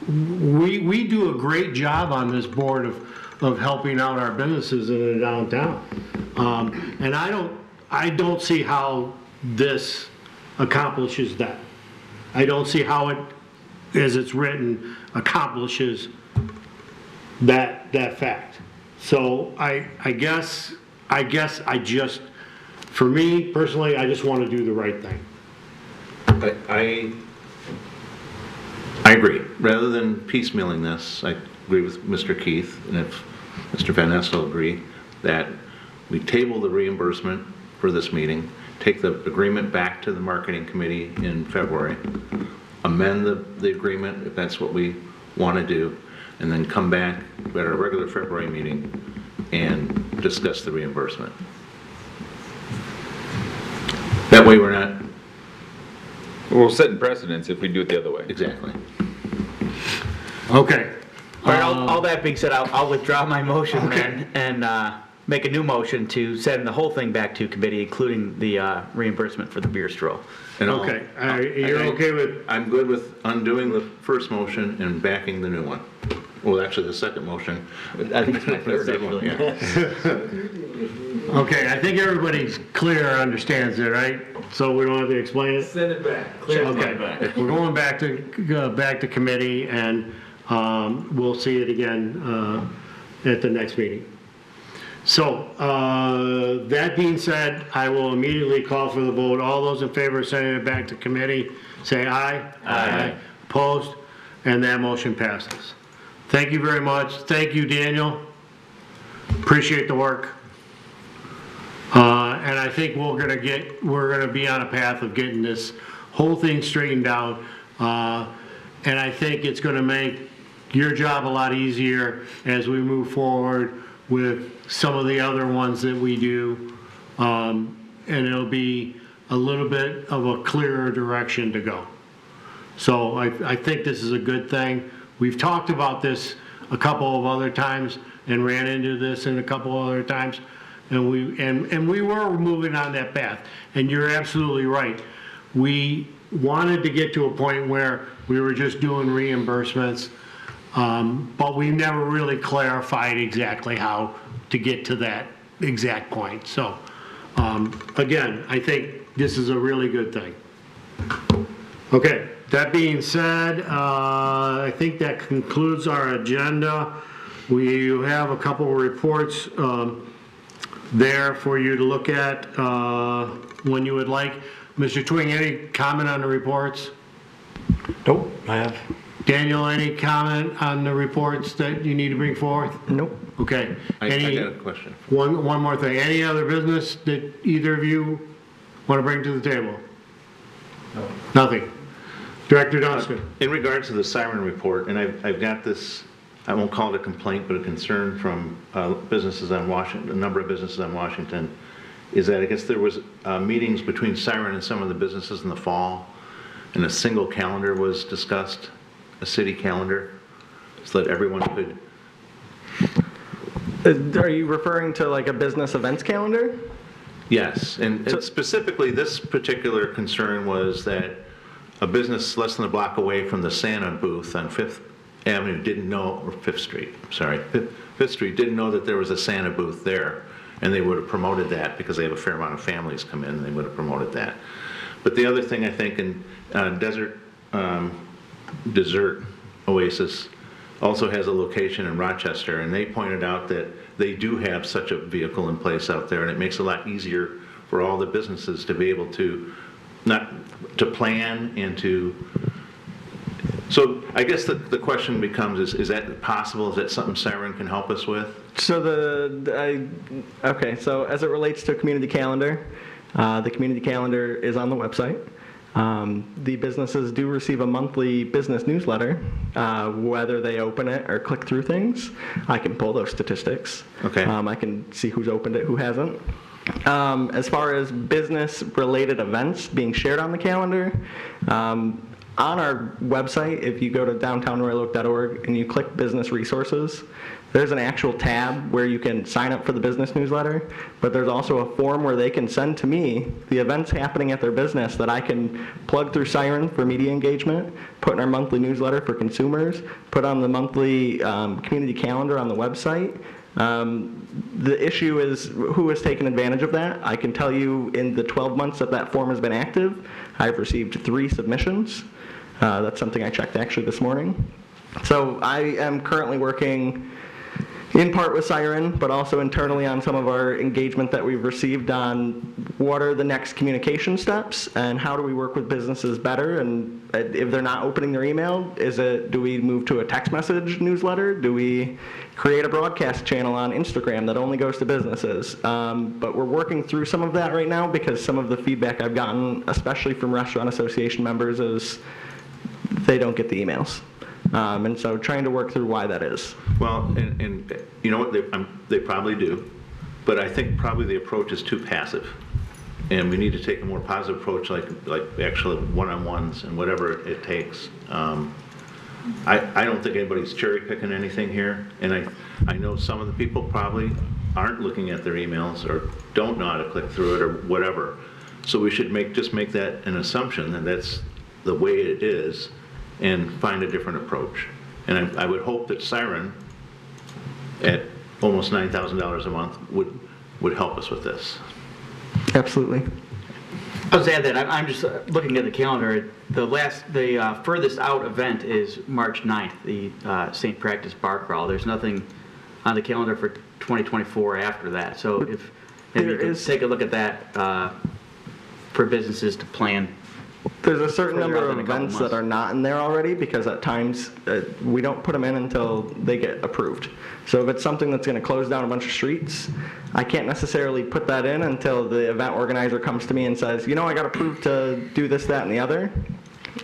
We do a great job on this board of helping out our businesses in the downtown. And I don't see how this accomplishes that. I don't see how it, as it's written, accomplishes that fact. So I guess for me personally, I just want to do the right thing. I agree. Rather than piecemealing this, I agree with Mr. Keith, and if Mr. Van Ness will agree, that we table the reimbursement for this meeting, take the agreement back to the marketing committee in February, amend the agreement if that's what we want to do, and then come back at our regular February meeting and discuss the reimbursement. That way we're not... We're setting precedents if we do it the other way. Exactly. Okay. All right, all that being said, I'll withdraw my motion then, and make a new motion to send the whole thing back to committee, including the reimbursement for the beer stroll. And I'll- Okay, you're okay with, I'm good with undoing the first motion and backing the new one. Well, actually, the second motion. I think it's my third, actually. Yeah. okay, I think everybody's clear, understands it, right? So we don't have to explain it? Send it back. Clear it Okay, back. we're going back to committee, and we'll see it again at the next meeting. So, that being said, I will immediately call for the vote. All those in favor of sending it back to committee, say aye. Aye. Opposed? And that motion passes. Thank you very much. Thank you, Daniel. Appreciate the work. And I think we're gonna be on a path of getting this whole thing straightened out. And I think it's gonna make your job a lot easier as we move forward with some of the other ones that we do. And it'll be a little bit of a clearer direction to go. So I think this is a good thing. We've talked about this a couple of other times and ran into this in a couple other times. And we were moving on that path. And you're absolutely right. We wanted to get to a point where we were just doing reimbursements, but we never really clarified exactly how to get to that exact point. So, again, I think this is a really good thing. Okay, that being said, I think that concludes our agenda. We have a couple of reports there for you to look at when you would like. Mr. Twing, any comment on the reports? Nope, I have. Daniel, any comment on the reports that you need to bring forth? Nope. Okay. I got a question. One more thing. Any other business that either of you want to bring to the table? No. Nothing. Director Dunstan. In regards to the siren report, and I've got this, I won't call it a complaint, but a concern from businesses on Washington, a number of businesses on Washington, is that I guess there was meetings between siren and some of the businesses in the fall, and a single calendar was discussed, a city calendar, so that everyone could. Are you referring to like a business events calendar? Yes, and specifically this particular concern was that a business less than a block away from the Santa booth on 5th Avenue didn't know, or 5th Street, sorry, 5th Street didn't know that there was a Santa booth there, and they would have promoted that because they have a fair amount of families come in, and they would have promoted that. But the other thing I think in Desert Oasis also has a location in Rochester, and they pointed out that they do have such a vehicle in place out there, and it makes it a lot easier for all the businesses to be able to plan and to. So I guess the question becomes: is that possible? Is that something Siren can help us with? So okay. So as it relates to community calendar, the community calendar is on the website. The businesses do receive a monthly business newsletter. Whether they open it or click through things, I can pull those statistics. Okay. I can see who's opened it, who hasn't. As far as business-related events being shared on the calendar, on our website, if you go to downtownroyaloak.org and you click Business Resources, there's an actual tab where you can sign up for the business newsletter, but there's also a form where they can send to me the events happening at their business that I can plug through Siren for media engagement, put in our monthly newsletter for consumers, put on the monthly community calendar on the website. The issue is who has taken advantage of that. I can tell you in the 12 months that form has been active, I've received 3 submissions. That's something I checked actually this morning. So I am currently working in part with Siren, but also internally on some of our engagement that we've received on what are the next communication steps and how do we work with businesses better, and if they're not opening their email, do we move to a text message newsletter? Do we create a broadcast channel on Instagram that only goes to businesses? But we're working through some of that right now because some of the feedback I've gotten, especially from Restaurant Association members, is they don't get the emails. And so trying to work through why that is. Well, and you know what, they probably do, but I think probably the approach is too passive. And we need to take a more positive approach, like actual one-on-ones and whatever it takes. I don't think anybody's cherry picking anything here, and I know some of the people probably aren't looking at their emails or don't know how to click through it or whatever. So we should just make that an assumption that that's the way it is and find a different approach. And I would hope that Siren, at almost $9,000 a month, would help us with this. Absolutely. I'll just add that I'm just looking at the calendar. The furthest out event is March 9th, the St. Practice Bar Crawl. There's nothing on the calendar for 2024 after that. So if maybe you could take a look at that for businesses to plan. There's a certain Further number out of than a couple events months. that are not in there already because at times we don't put them in until they get approved. So if it's something that's going to close down a bunch of streets, I can't necessarily put that in until the event organizer comes to me and says, you know, I got approved to do this, that, and the other.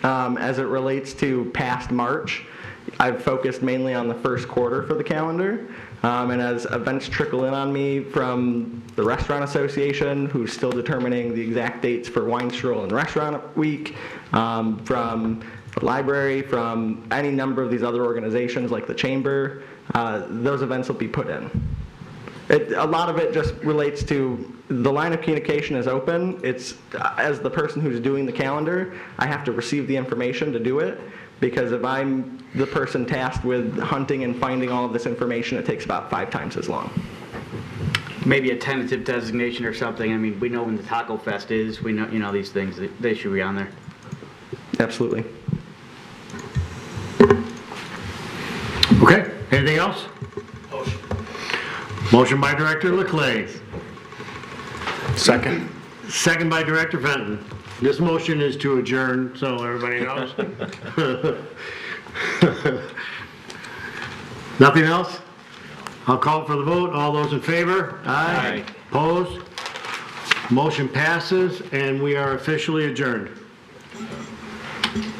As it relates to past March, I've focused mainly on the first quarter for the calendar. And as events trickle in on me from the Restaurant Association, who's still determining the exact dates for Wine Stroll and Restaurant Week, from the library, from any number of these other organizations like the Chamber, those events will be put in. A lot of it just relates to the line of communication is open. It's, as the person who's doing the calendar, I have to receive the information to do it. Because if I'm the person tasked with hunting and finding all of this information, it takes about 5 times as long. Maybe a tentative designation or something. I mean, we know when the Taco Fest is. We know, you know, these things. They should be on there. Absolutely. Okay, anything else? Motion by Director Leclerc. Second. Second by Director Fenton. This motion is to adjourn, so everybody knows. Nothing else? I'll call for the vote. All those in favor? Aye. Opposed? Motion passes, and we are officially adjourned.